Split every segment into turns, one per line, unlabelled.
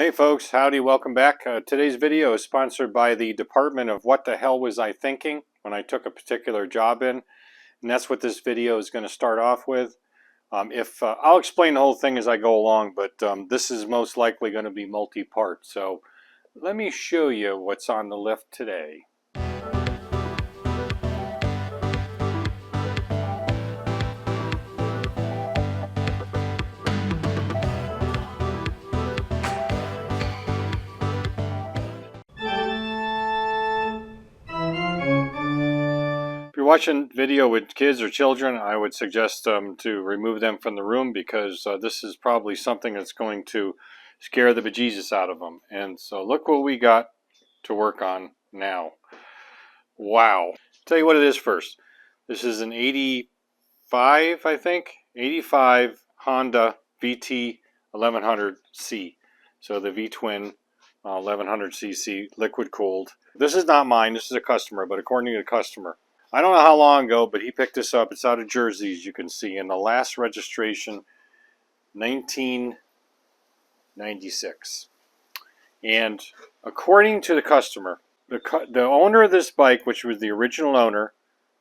Well, hey folks, howdy, welcome back. Today's video is sponsored by the Department of What the Hell Was I Thinking when I took a particular job in, and that's what this video is going to start off with. I'll explain the whole thing as I go along, but this is most likely going to be multi-part, so let me show you what's on the lift today. If you're watching video with kids or children, I would suggest to remove them from the room because this is probably something that's going to scare the bejesus out of them. And so look what we got to work on now. Wow. Tell you what it is first. This is an 85, I think, 85 Honda VT 1100C. So the V-twin 1100cc liquid cooled. This is not mine, this is a customer, but according to the customer, I don't know how long ago, but he picked this up. It's out of Jersey, as you can see, and the last registration, 1996. And according to the customer, the owner of this bike, which was the original owner,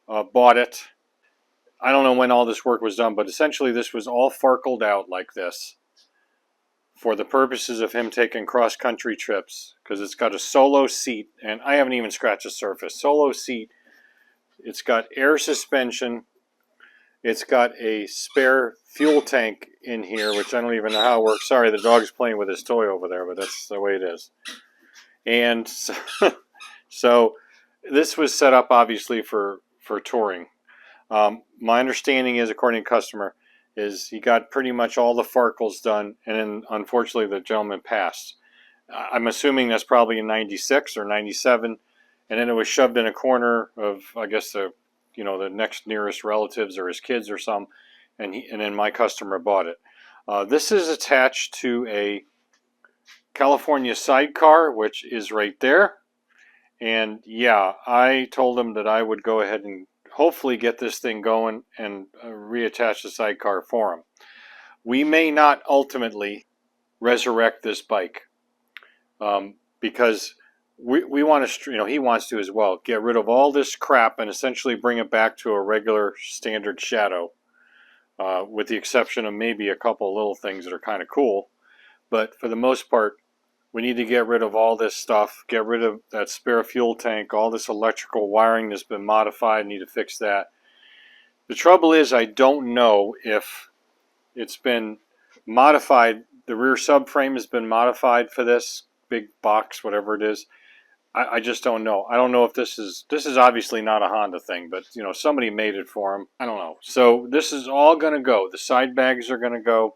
bought it. I don't know when all this work was done, but essentially this was all farkled out like this for the purposes of him taking cross-country trips, because it's got a solo seat, and I haven't even scratched the surface. Solo seat. It's got air suspension. It's got a spare fuel tank in here, which I don't even know how it works. Sorry, the dog's playing with his toy over there, but that's the way it is. And so this was set up, obviously, for touring. My understanding is, according to customer, is he got pretty much all the farkles done, and then, unfortunately, the gentleman passed. I'm assuming that's probably in 96 or 97. And then it was shoved in a corner of, I guess, the next nearest relatives or his kids or some, and then my customer bought it. This is attached to a California sidecar, which is right there. And yeah, I told him that I would go ahead and hopefully get this thing going and reattach the sidecar for him. We may not ultimately resurrect this bike because we want to, he wants to as well, get rid of all this crap and essentially bring it back to a regular standard shadow, with the exception of maybe a couple little things that are kind of cool. But for the most part, we need to get rid of all this stuff, get rid of that spare fuel tank, all this electrical wiring that's been modified, need to fix that. The trouble is, I don't know if it's been modified, the rear subframe has been modified for this big box, whatever it is. I just don't know. I don't know if this is obviously not a Honda thing, but somebody made it for him. I don't know. So this is all going to go. The side bags are going to go.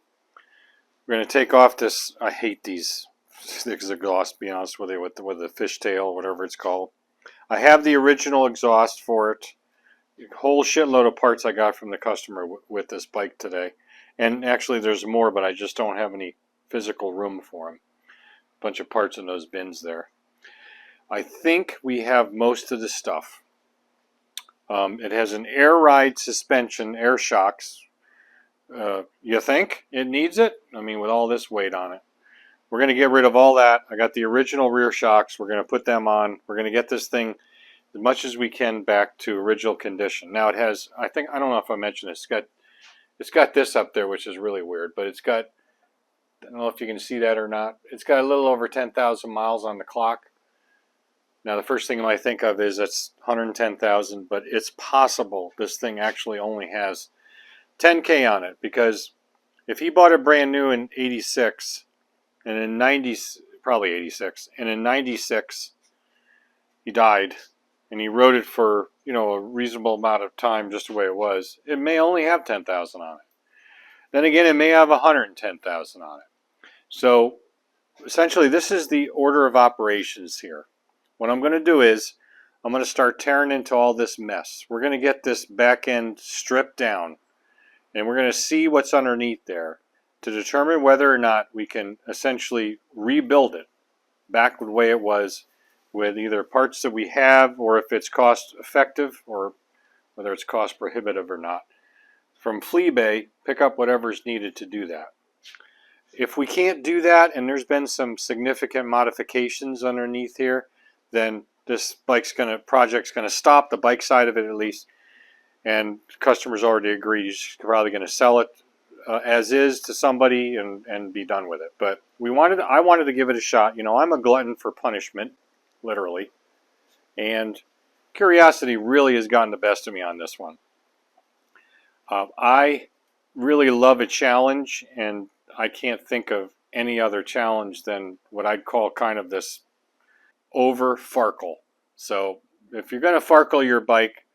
We're going to take off this. I hate these sticks of gloss, to be honest with you, with the fishtail, whatever it's called. I have the original exhaust for it. A whole shitload of parts I got from the customer with this bike today. And actually there's more, but I just don't have any physical room for them. A bunch of parts in those bins there. I think we have most of the stuff. It has an air ride suspension, air shocks. You think it needs it? I mean, with all this weight on it. We're going to get rid of all that. I got the original rear shocks. We're going to put them on. We're going to get this thing as much as we can back to original condition. Now it has, I don't know if I mentioned this, it's got this up there, which is really weird, but it's got, I don't know if you can see that or not. It's got a little over 10,000 miles on the clock. Now, the first thing I think of is that's 110,000, but it's possible this thing actually only has 10K on it, because if he bought it brand new in 86, and in 90, probably 86, and in 96, he died, and he rode it for, a reasonable amount of time just the way it was, it may only have 10,000 on it. Then again, it may have 110,000 on it. So, essentially, this is the order of operations here. What I'm going to do is, I'm going to start tearing into all this mess. We're going to get this back end stripped down, and we're going to see what's underneath there to determine whether or not we can essentially rebuild it back the way it was, with either parts that we have, or if it's cost effective, or whether it's cost prohibitive or not. From Flea Bay, pick up whatever's needed to do that. If we can't do that, and there's been some significant modifications underneath here, then this project's gonna stop, the bike side of it at least, and customers already agreed he's probably gonna sell it as is to somebody and be done with it. But I wanted to give it a shot. You know, I'm a glutton for punishment, literally, and curiosity really has gotten the best of me on this one. I really love a challenge, and I can't think of any other challenge than what I'd call kind of this over farkle. So if you're going to farkle your bike,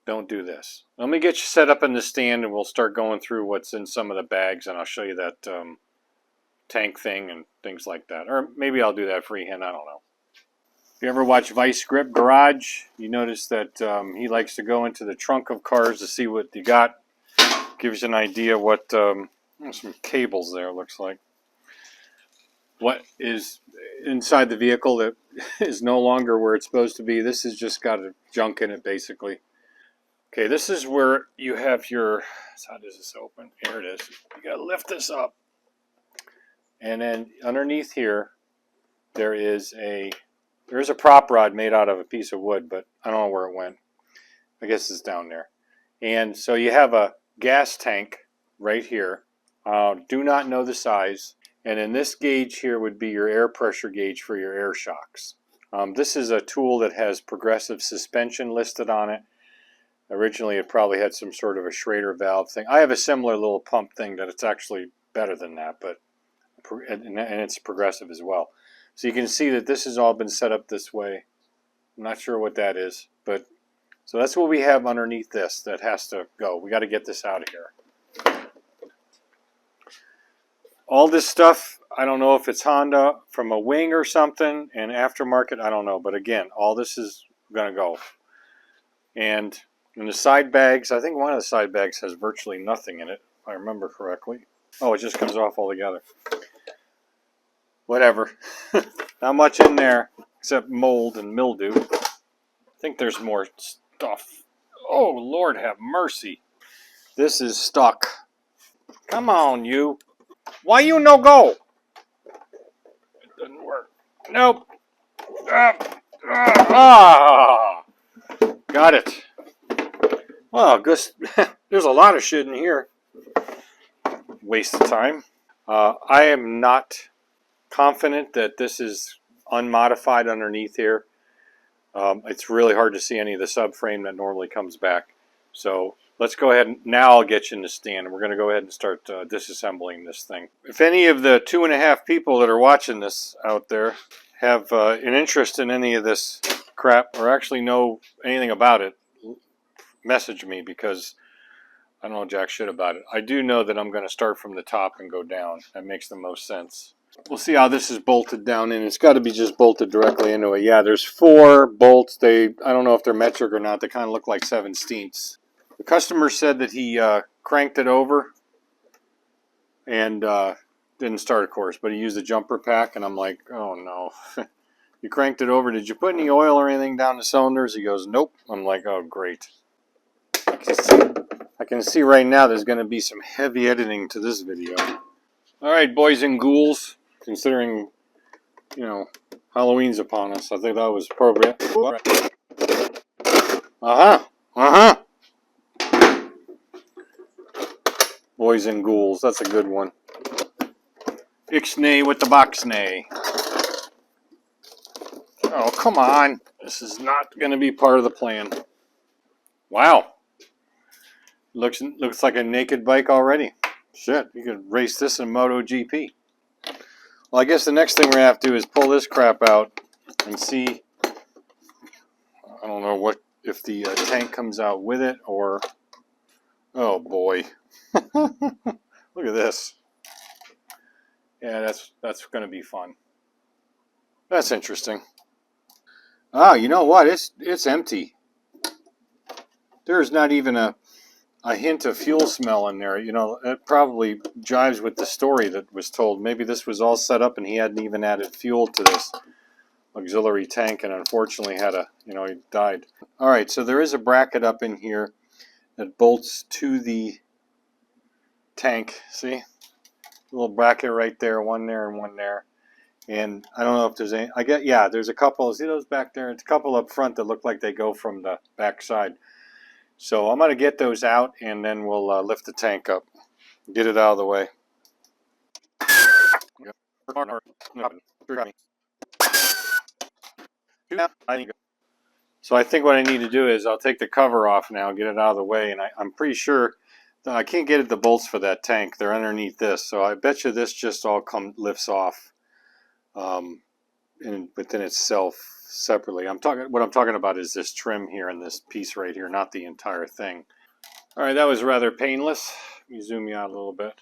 don't do this. Let me get you set up in the stand, and we'll start going through what's in some of the bags, and I'll show you that tank thing and things like that. Or maybe I'll do that freehand, I don't know. If you ever watch Vice Grip Garage, you notice that he likes to go into the trunk of cars to see what you got. Gives you an idea what, some cables there, looks like. What is inside the vehicle that is no longer where it's supposed to be. This has just got a junk in it, basically. Okay, this is where you have your, how does this open? Here it is. You gotta lift this up. And then underneath here, there's a prop rod made out of a piece of wood, but I don't know where it went. I guess it's down there. And so you have a gas tank right here. Do not know the size. And in this gauge here would be your air pressure gauge for your air shocks. This is a tool that has progressive suspension listed on it. Originally it probably had some sort of a Schrader valve thing. I have a similar little pump thing that it's actually better than that, but and it's progressive as well. So you can see that this has all been set up this way. I'm not sure what that is, but so that's what we have underneath this that has to go. We got to get this out of here. All this stuff, I don't know if it's Honda from a wing or something, and aftermarket, I don't know. But again, all this is going to go. And in the side bags, I think one of the side bags has virtually nothing in it, if I remember correctly. Oh, it just comes off altogether. Whatever. Not much in there except mold and mildew. I think there's more stuff. Oh, Lord have mercy. This is stuck. Come on, you. Why you no go? It doesn't work. Nope. Got it. Well, there's a lot of shit in here. Waste of time. I am not confident that this is unmodified underneath here. It's really hard to see any of the subframe that normally comes back. So let's go ahead and now I'll get you in the stand, and we're going to go ahead and start disassembling this thing. If any of the 2.5 people that are watching this out there have an interest in any of this crap or actually know anything about it, message me, because I don't know jack shit about it. I do know that I'm going to start from the top and go down. That makes the most sense. We'll see how this is bolted down in. It's got to be just bolted directly into it. Yeah, there's 4 bolts. I don't know if they're metric or not. They kind of look like 7/16. The customer said that he cranked it over and didn't start, of course, but he used a jumper pack, and I'm like, oh no. You cranked it over. Did you put any oil or anything down the cylinders? He goes, nope. I'm like, oh, great. I can see right now there's going to be some heavy editing to this video. All right, boys and ghouls, considering, you know, Halloween's upon us, I think that was appropriate. Boys and ghouls, that's a good one. Ixnay with the boxnay. Oh, come on. This is not going to be part of the plan. Wow. Looks like a naked bike already. Shit, you could race this in MotoGP. Well, I guess the next thing we're going to have to do is pull this crap out and see. I don't know if the tank comes out with it or... Oh, boy. Look at this. Yeah, that's going to be fun. That's interesting. Ah, you know what? It's empty. There's not even a hint of fuel smell in there. You know, it probably jives with the story that was told. Maybe this was all set up and he hadn't even added fuel to this auxiliary tank, and unfortunately he died. All right, so there is a bracket up in here that bolts to the tank. See? little bracket right there, one there and one there. And I don't know if there's any, yeah, there's a couple, see those back there? It's a couple up front that look like they go from the back side. So I'm going to get those out, and then we'll lift the tank up, get it out of the way. So I think what I need to do is I'll take the cover off now, get it out of the way, and I'm pretty sure that I can't get at the bolts for that tank. They're underneath this, so I bet you this just all lifts off within itself separately. What I'm talking about is this trim here and this piece right here, not the entire thing. All right, that was rather painless. Let me zoom you out a little bit.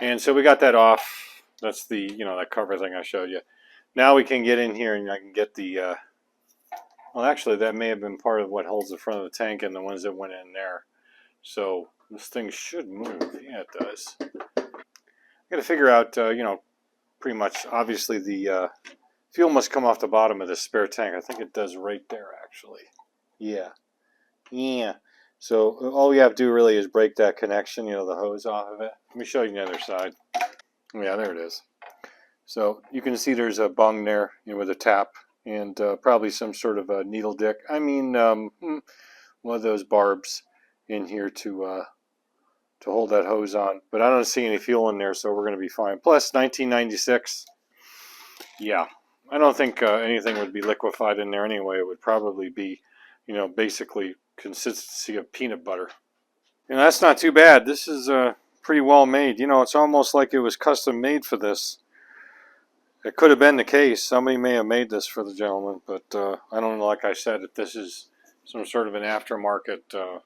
And so we got that off. That's the, that cover thing I showed you. Now we can get in here and I can get the, well, actually, that may have been part of what holds the front of the tank and the ones that went in there. So this thing should move. Yeah, it does. I got to figure out, pretty much, obviously, the fuel must come off the bottom of this spare tank. I think it does right there, actually. Yeah. Yeah. So all we have to do really is break that connection, the hose off of it. Let me show you the other side. Yeah, there it is. So you can see there's a bung there, with a tap. And probably some sort of a needle dick. I mean, one of those barbs in here to hold that hose on. But I don't see any fuel in there, so we're going to be fine. Plus, 1996. Yeah, I don't think anything would be liquefied in there anyway. It would probably be, basically consistency of peanut butter. And that's not too bad. This is pretty well made. It's almost like it was custom made for this. It could have been the case. Somebody may have made this for the gentleman, but I don't know, like I said, if this is some sort of an aftermarket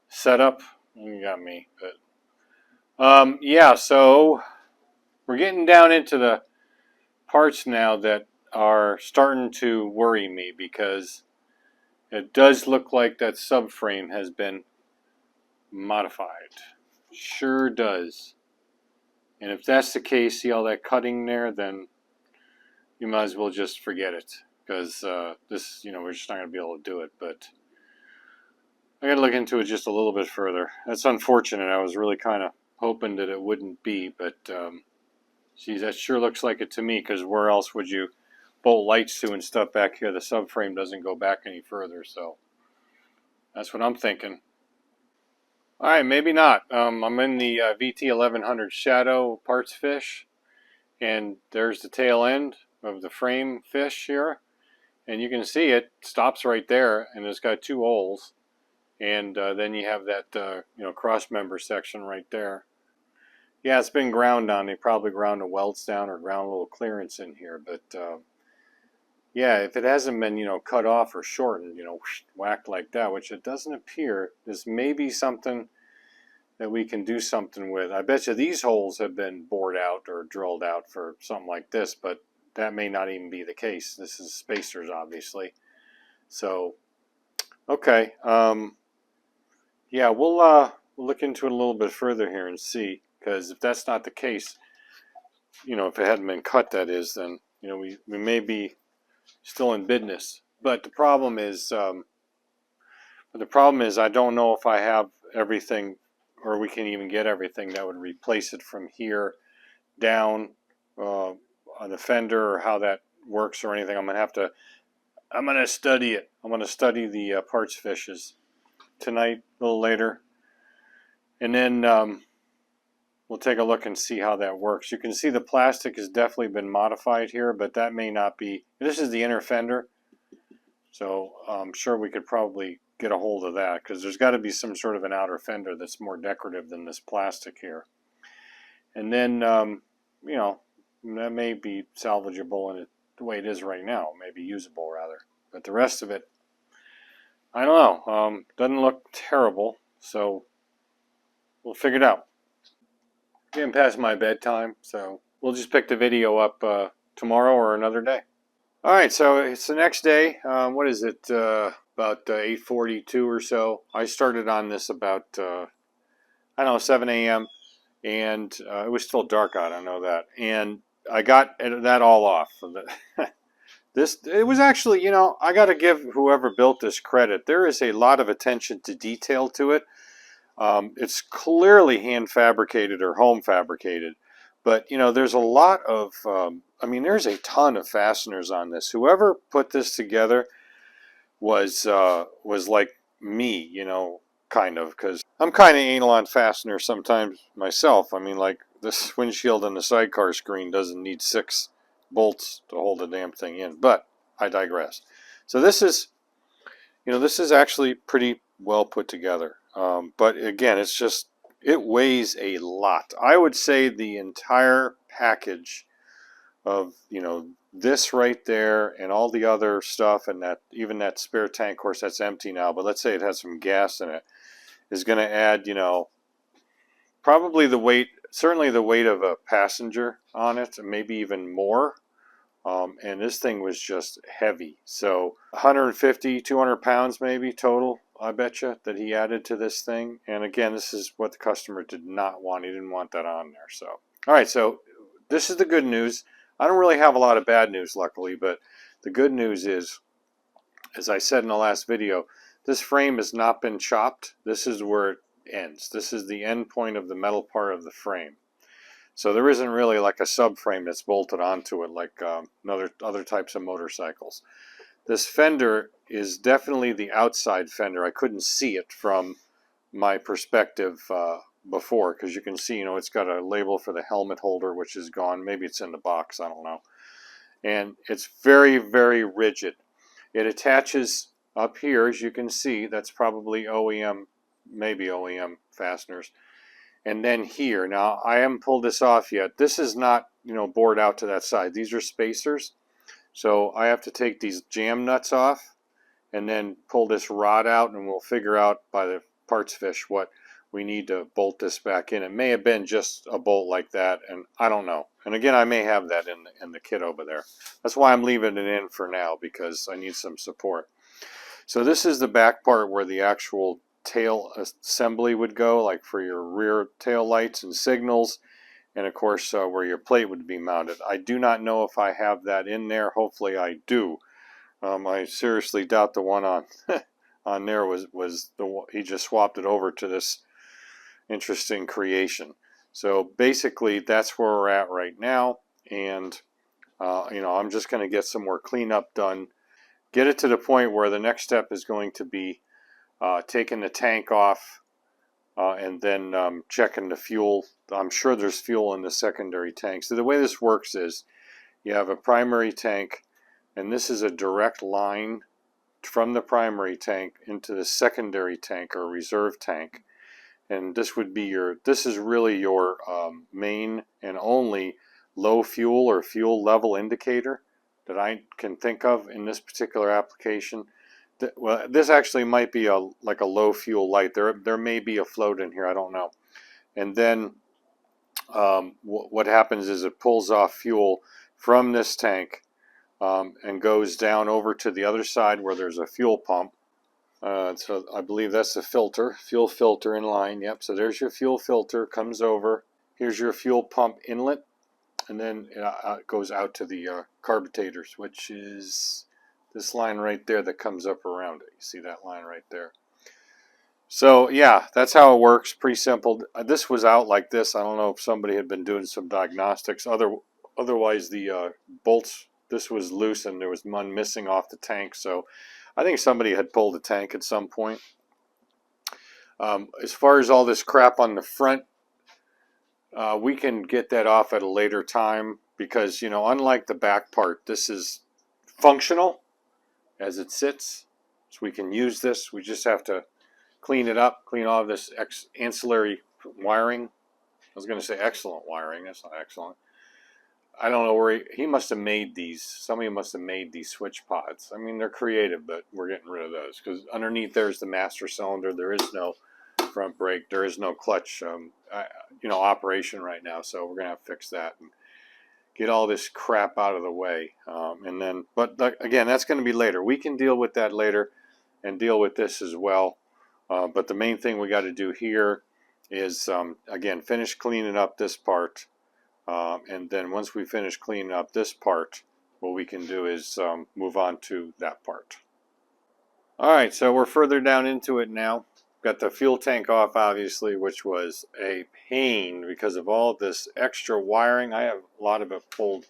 setup. You got me. But yeah, so we're getting down into the parts now that are starting to worry me, because it does look like that subframe has been modified. Sure does. And if that's the case, see all that cutting there, then you might as well just forget it, because this, we're just not going to be able to do it. But I got to look into it just a little bit further. That's unfortunate. I was really kind of hoping that it wouldn't be, but geez, that sure looks like it to me, because where else would you bolt lights to and stuff back here? The subframe doesn't go back any further, so that's what I'm thinking. All right, maybe not. I'm in the VT1100 Shadow parts fish, and there's the tail end of the frame fish here, and you can see it stops right there, and it's got two holes, and then you have that cross member section right there. Yeah, it's been ground on. They probably ground the welds down or ground a little clearance in here, but yeah, if it hasn't been cut off or shortened, whacked like that, which it doesn't appear, this may be something that we can do something with. I bet you these holes have been bored out or drilled out for something like this, but that may not even be the case. This is spacers, obviously. So, okay. Yeah, we'll look into it a little bit further here and see, because if that's not the case, if it hadn't been cut, that is, then, we may be still in business. But the problem is, I don't know if I have everything, or we can even get everything that would replace it from here down on the fender, or how that works or anything. I'm going to study it. I'm going to study the parts fishes tonight, a little later. And then we'll take a look and see how that works. You can see the plastic has definitely been modified here, but that may not be. This is the inner fender, so I'm sure we could probably get a hold of that, because there's got to be some sort of an outer fender that's more decorative than this plastic here. And then, that may be salvageable in it the way it is right now, maybe usable rather. But the rest of it, I don't know. Doesn't look terrible, so we'll figure it out. Getting past my bedtime, so we'll just pick the video up tomorrow or another day. All right, so it's the next day. What is it? About 8:42 or so. I started on this about, I don't know, 7 a.m. And it was still dark out, I know that. And I got that all off. It was actually, I got to give whoever built this credit. There is a lot of attention to detail to it. It's clearly hand fabricated or home fabricated. But, you know, there's a lot of, I mean, there's a ton of fasteners on this. Whoever put this together was like me, you know, kind of, because I'm kind of anal on fasteners sometimes myself. I mean, like, this windshield and the sidecar screen doesn't need 6 bolts to hold the damn thing in, but I digress. So this is, you know, this is actually pretty well put together. But again, it's just, it weighs a lot. I would say the entire package of, you know, this right there and all the other stuff, and that, even that spare tank, of course that's empty now, but let's say it has some gas in it, is going to add, you know, probably the weight, certainly the weight of a passenger on it, maybe even more. And this thing was just heavy. So 150, 200 pounds maybe total, I bet you, that he added to this thing. And again, this is what the customer did not want. He didn't want that on there. So, all right, so this is the good news. I don't really have a lot of bad news, luckily, but the good news is, as I said in the last video, this frame has not been chopped. This is where it ends. This is the end point of the metal part of the frame. So there isn't really like a subframe that's bolted onto it like other types of motorcycles. This fender is definitely the outside fender. I couldn't see it from my perspective before, because you can see, you know, it's got a label for the helmet holder, which is gone. Maybe it's in the box, I don't know. And it's very, very rigid. It attaches up here, as you can see. That's probably OEM, maybe OEM fasteners. And then here, now I haven't pulled this off yet. This is not, you know, bored out to that side. These are spacers. So I have to take these jam nuts off and then pull this rod out, and we'll figure out by the parts fish what we need to bolt this back in. It may have been just a bolt like that, and I don't know. And again, I may have that in the kit over there. That's why I'm leaving it in for now, because I need some support. So this is the back part where the actual tail assembly would go, like for your rear tail lights and signals, and of course where your plate would be mounted. I do not know if I have that in there. Hopefully I do. I seriously doubt the one on on there was the, he just swapped it over to this interesting creation. So basically that's where we're at right now, and you know, I'm just going to get some more cleanup done, get it to the point where the next step is going to be taking the tank off and then checking the fuel. I'm sure there's fuel in the secondary tank. So the way this works is you have a primary tank, and this is a direct line from the primary tank into the secondary tank or reserve tank. And this would be your, this is really your main and only low fuel or fuel level indicator that I can think of in this particular application. Well, this actually might be like a low fuel light. There may be a float in here, I don't know. And then what happens is it pulls off fuel from this tank and goes down over to the other side where there's a fuel pump. So I believe that's the filter, fuel filter in line. Yep, so there's your fuel filter, comes over. Here's your fuel pump inlet, and then it goes out to the carburetors, which is this line right there that comes up around it. You see that line right there? So yeah, that's how it works. Pretty simple. This was out like this. I don't know if somebody had been doing some diagnostics. Otherwise, the bolts, this was loose and there was one missing off the tank. So I think somebody had pulled the tank at some point. As far as all this crap on the front, we can get that off at a later time because, you know, unlike the back part, this is functional as it sits. So we can use this. We just have to clean it up, clean all of this ancillary wiring. I was going to say excellent wiring. That's not excellent. I don't know where he must have made these. Somebody must have made these switch pods. I mean, they're creative, but we're getting rid of those because underneath there's the master cylinder. There is no front brake. There is no clutch, you know, operation right now. So we're going to have to fix that and get all this crap out of the way. And then, but again, that's going to be later. We can deal with that later and deal with this as well. But the main thing we got to do here is, again, finish cleaning up this part. And then once we finish cleaning up this part, what we can do is move on to that part. Alright, so we're further down into it now. got the fuel tank off, obviously, which was a pain because of all this extra wiring. I have a lot of it pulled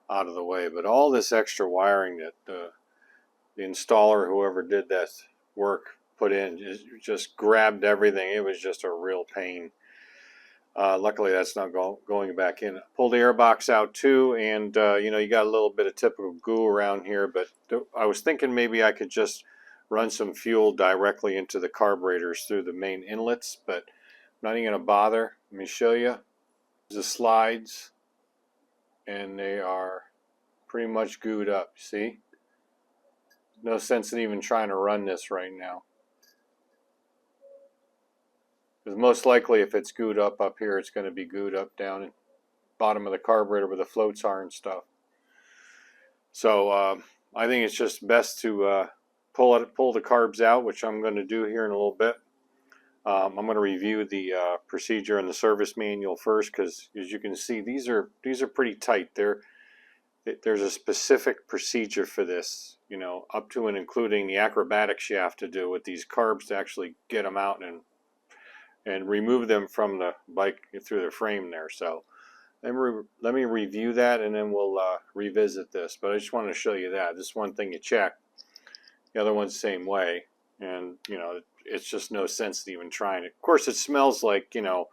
out of the way, but all this extra wiring that the installer, whoever did that work, put in, just grabbed everything. It was just a real pain. Luckily, that's not going back in. Pulled the air box out too, and you know, you got a little bit of typical goo around here, but I was thinking maybe I could just run some fuel directly into the carburetors through the main inlets, but I'm not even going to bother. Let me show you. The slides, and they are pretty much gooed up. See? No sense in even trying to run this right now. Because most likely if it's gooed up here, it's going to be gooed up down in bottom of the carburetor where the floats are and stuff. So I think it's just best to pull the carbs out, which I'm going to do here in a little bit. I'm going to review the procedure and the service manual first, because as you can see, these are pretty tight. There's a specific procedure for this, you know, up to and including the acrobatics you have to do with these carbs to actually get them out and remove them from the bike through the frame there. So let me review that, and then we'll revisit this. But I just wanted to show you that. This is one thing you check. The other one's the same way. And, you know, it's just no sense in even trying it. Of course, it smells like, you know,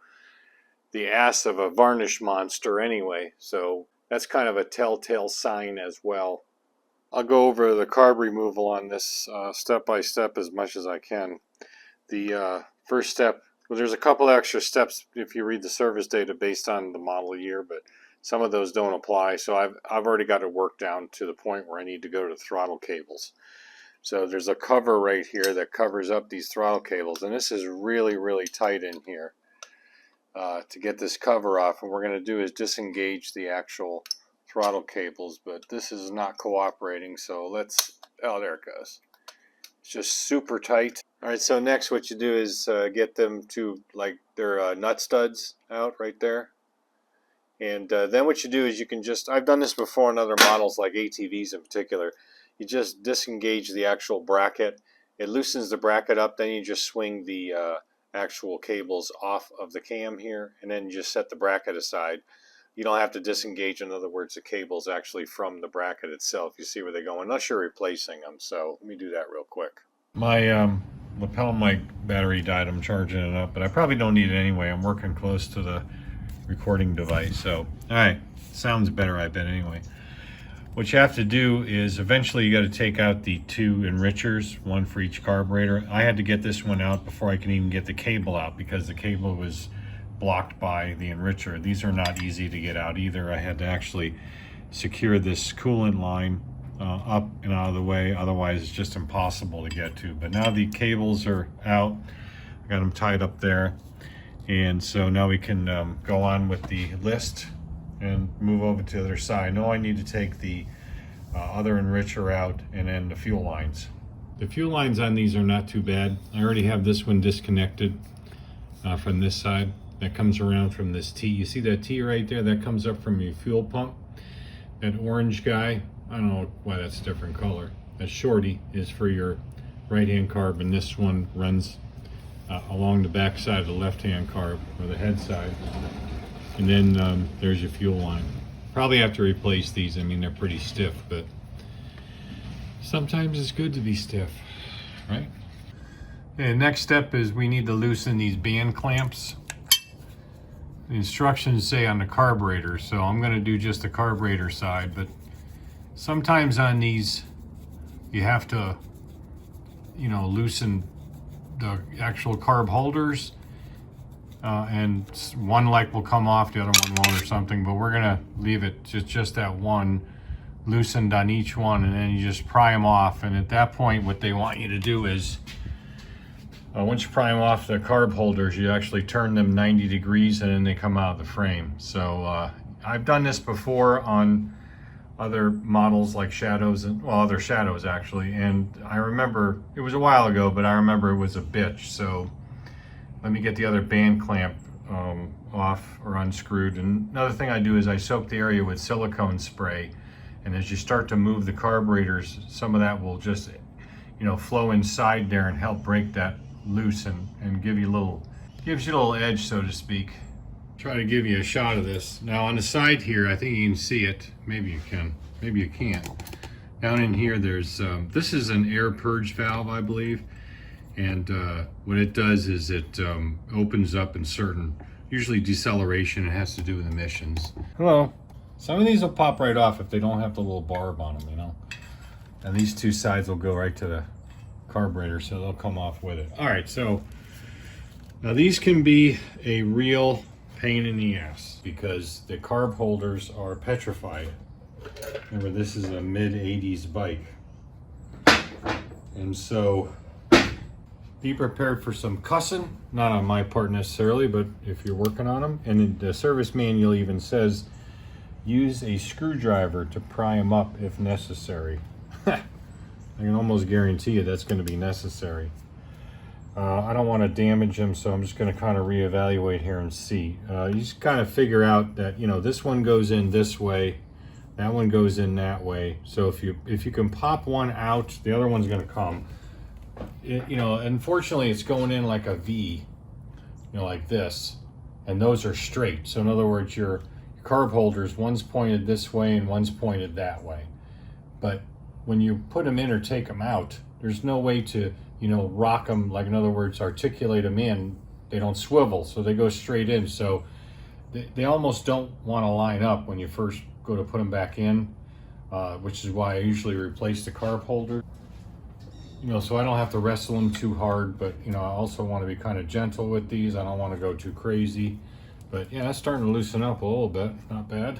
the ass of a varnish monster anyway. So that's kind of a telltale sign as well. I'll go over the carb removal on this step by step as much as I can. The first step, well, there's a couple extra steps if you read the service data based on the model year, but some of those don't apply. So I've already got it worked down to the point where I need to go to the throttle cables. So there's a cover right here that covers up these throttle cables, and this is really, really tight in here to get this cover off. And what we're going to do is disengage the actual throttle cables, but this is not cooperating, so let's, oh, there it goes. It's just super tight. All right, so next what you do is get them to, like, their nut studs out right there. And then what you do is you can just, I've done this before in other models like ATVs in particular, you just disengage the actual bracket. It loosens the bracket up, then you just swing the actual cables off of the cam here, and then you just set the bracket aside. You don't have to disengage, in other words, the cables actually from the bracket itself. You see where they go, unless you're replacing them. So let me do that real quick. My lapel mic battery died. I'm charging it up, but I probably don't need it anyway. I'm working close to the recording device. So, all right, sounds better, I bet, anyway. What you have to do is eventually you got to take out the two enrichers, one for each carburetor. I had to get this one out before I could even get the cable out because the cable was blocked by the enricher. These are not easy to get out either. I had to actually secure this coolant line up and out of the way, otherwise it's just impossible to get to. But now the cables are out. I got them tied up there, and so now we can go on with the list and move over to the other side. Now I need to take the other enricher out, and then the fuel lines. The fuel lines on these are not too bad. I already have this one disconnected from this side. That comes around from this T. You see that T right there? That comes up from your fuel pump. That orange guy, I don't know why that's a different color. That shorty is for your right-hand carb, and this one runs along the back side of the left-hand carb, or the head side. And then there's your fuel line. Probably have to replace these. I mean, they're pretty stiff, but sometimes it's good to be stiff, right? And next step is we need to loosen these band clamps. The instructions say on the carburetor, so I'm going to do just the carburetor side, but sometimes on these you have to, you know, loosen the actual carb holders. And one light will come off, the other one won't or something, but we're gonna leave it just that one loosened on each one, and then you just pry them off. And at that point what they want you to do is once you pry them off the carb holders, you actually turn them 90 degrees and then they come out of the frame. So I've done this before on other models like Shadows, and well, other Shadows actually, and I remember it was a while ago, but I remember it was a bitch. So let me get the other band clamp off or unscrewed. And another thing I do is I soak the area with silicone spray, and as you start to move the carburetors, some of that will just, you know, flow inside there and help break that loose and give you a little, gives you a little edge, so to speak. Try to give you a shot of this. Now on the side here, I think you can see it. Maybe you can, maybe you can't. Down in here, there's, this is an air purge valve, I believe. And what it does is it opens up in certain, usually deceleration. It has to do with emissions. Hello. Some of these will pop right off if they don't have the little barb on them, you know. And these two sides will go right to the carburetor, so they'll come off with it. All right, so now these can be a real pain in the ass because the carb holders are petrified. Remember, this is a mid-80s bike. And so be prepared for some cussing, not on my part necessarily, but if you're working on them. And the service manual even says use a screwdriver to pry them up if necessary. I can almost guarantee you that's going to be necessary. I don't want to damage them, so I'm just going to kind of reevaluate here and see. You just kind of figure out that, you know, this one goes in this way, that one goes in that way. So if you can pop one out, the other one's going to come. You know, unfortunately, it's going in like a V, you know, like this, and those are straight. So in other words, your carb holders, one's pointed this way and one's pointed that way. But when you put them in or take them out, there's no way to, you know, rock them, like in other words, articulate them in. They don't swivel, so they go straight in. So they almost don't want to line up when you first go to put them back in, which is why I usually replace the carb holder. You know, so I don't have to wrestle them too hard, but, you know, I also want to be kind of gentle with these. I don't want to go too crazy. But yeah, it's starting to loosen up a little bit. Not bad.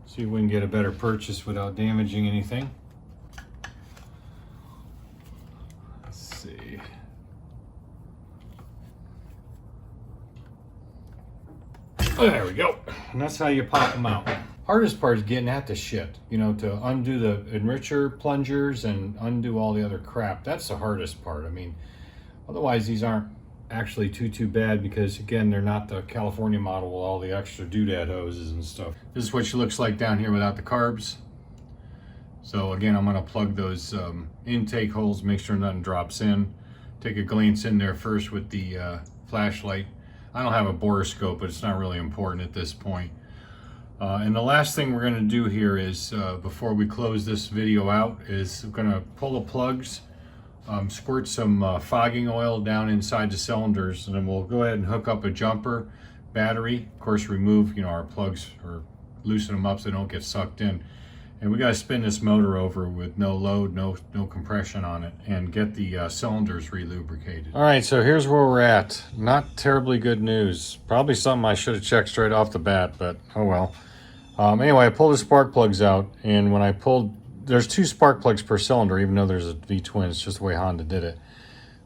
See if we can get a better purchase without damaging anything. Let's see. There we go. And that's how you pop them out. Hardest part is getting at the shit, you know, to undo the enricher plungers and undo all the other crap. That's the hardest part. I mean, otherwise these aren't actually too bad because, again, they're not the California model with all the extra doodad hoses and stuff. This is what she looks like down here without the carbs. So again, I'm going to plug those intake holes, make sure nothing drops in. Take a glance in there first with the flashlight. I don't have a borescope, but it's not really important at this point. And the last thing we're going to do here is, before we close this video out, is we're going to pull the plugs, squirt some fogging oil down inside the cylinders, and then we'll go ahead and hook up a jumper battery. Of course, remove, you know, our plugs or loosen them up so they don't get sucked in. And we got to spin this motor over with no load, no compression on it, and get the cylinders relubricated. All right, so here's where we're at. Not terribly good news. Probably something I should have checked straight off the bat, but oh well. Anyway, I pulled the spark plugs out, and when I pulled, there's 2 spark plugs per cylinder, even though there's a V-twin. It's just the way Honda did it.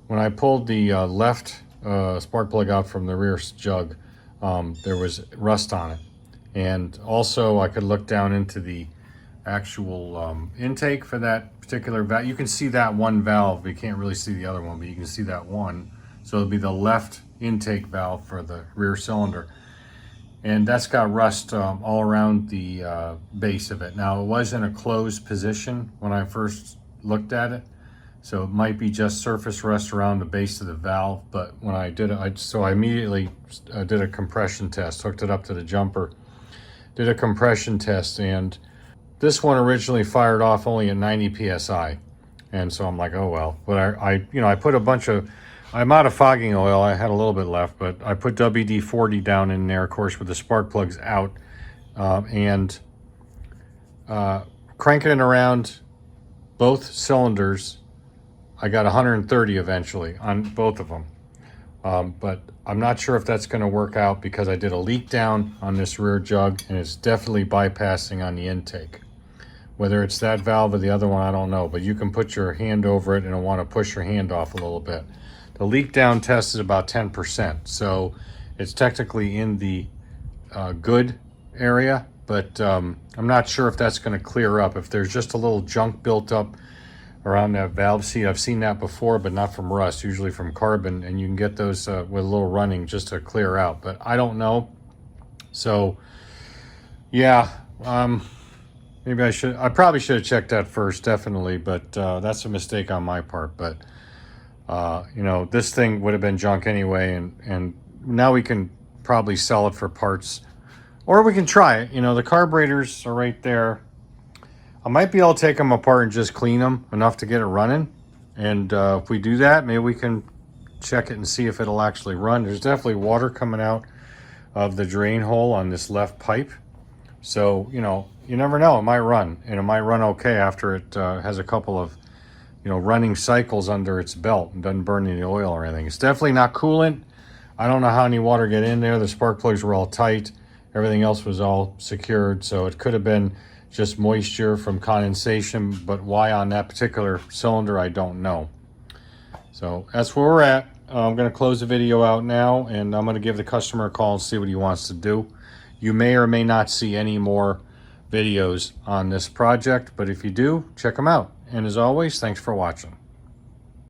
When I pulled the left spark plug out from the rear jug, there was rust on it. And also, I could look down into the actual intake for that particular valve. You can see that one valve. You can't really see the other one, but you can see that one. So it'll be the left intake valve for the rear cylinder. And that's got rust all around the base of it. Now, it was in a closed position when I first looked at it, so it might be just surface rust around the base of the valve. But when I did it, so I immediately did a compression test, hooked it up to the jumper, did a compression test, and this one originally fired off only at 90 psi. And so I'm like, oh well. But I put a bunch of, I'm out of fogging oil. I had a little bit left, but I put WD-40 down in there, of course, with the spark plugs out, and cranking it around both cylinders. I got 130 eventually on both of them. But I'm not sure if that's going to work out because I did a leak down on this rear jug, and it's definitely bypassing on the intake. Whether it's that valve or the other one, I don't know, but you can put your hand over it and it'll want to push your hand off a little bit. The leak down test is about 10%, so it's technically in the good area, but I'm not sure if that's going to clear up. If there's just a little junk built up around that valve seat, I've seen that before, but not from rust, usually from carbon, and you can get those with a little running just to clear out, but I don't know. So yeah, maybe I probably should have checked that first, definitely, but that's a mistake on my part. But You know, this thing would have been junk anyway, and now we can probably sell it for parts, or we can try it. You know, the carburetors are right there. I might be able to take them apart and just clean them enough to get it running. And if we do that, maybe we can check it and see if it'll actually run. There's definitely water coming out of the drain hole on this left pipe. So, you know, you never know. It might run, and it might run okay after it has a couple of, you know, running cycles under its belt and doesn't burn any oil or anything. It's definitely not coolant. I don't know how any water get in there. The spark plugs were all tight. Everything else was all secured. So it could have been just moisture from condensation, but why on that particular cylinder, I don't know. So that's where we're at. I'm going to close the video out now, and I'm going to give the customer a call and see what he wants to do. You may or may not see any more videos on this project, but if you do, check them out. And as always, thanks for watching.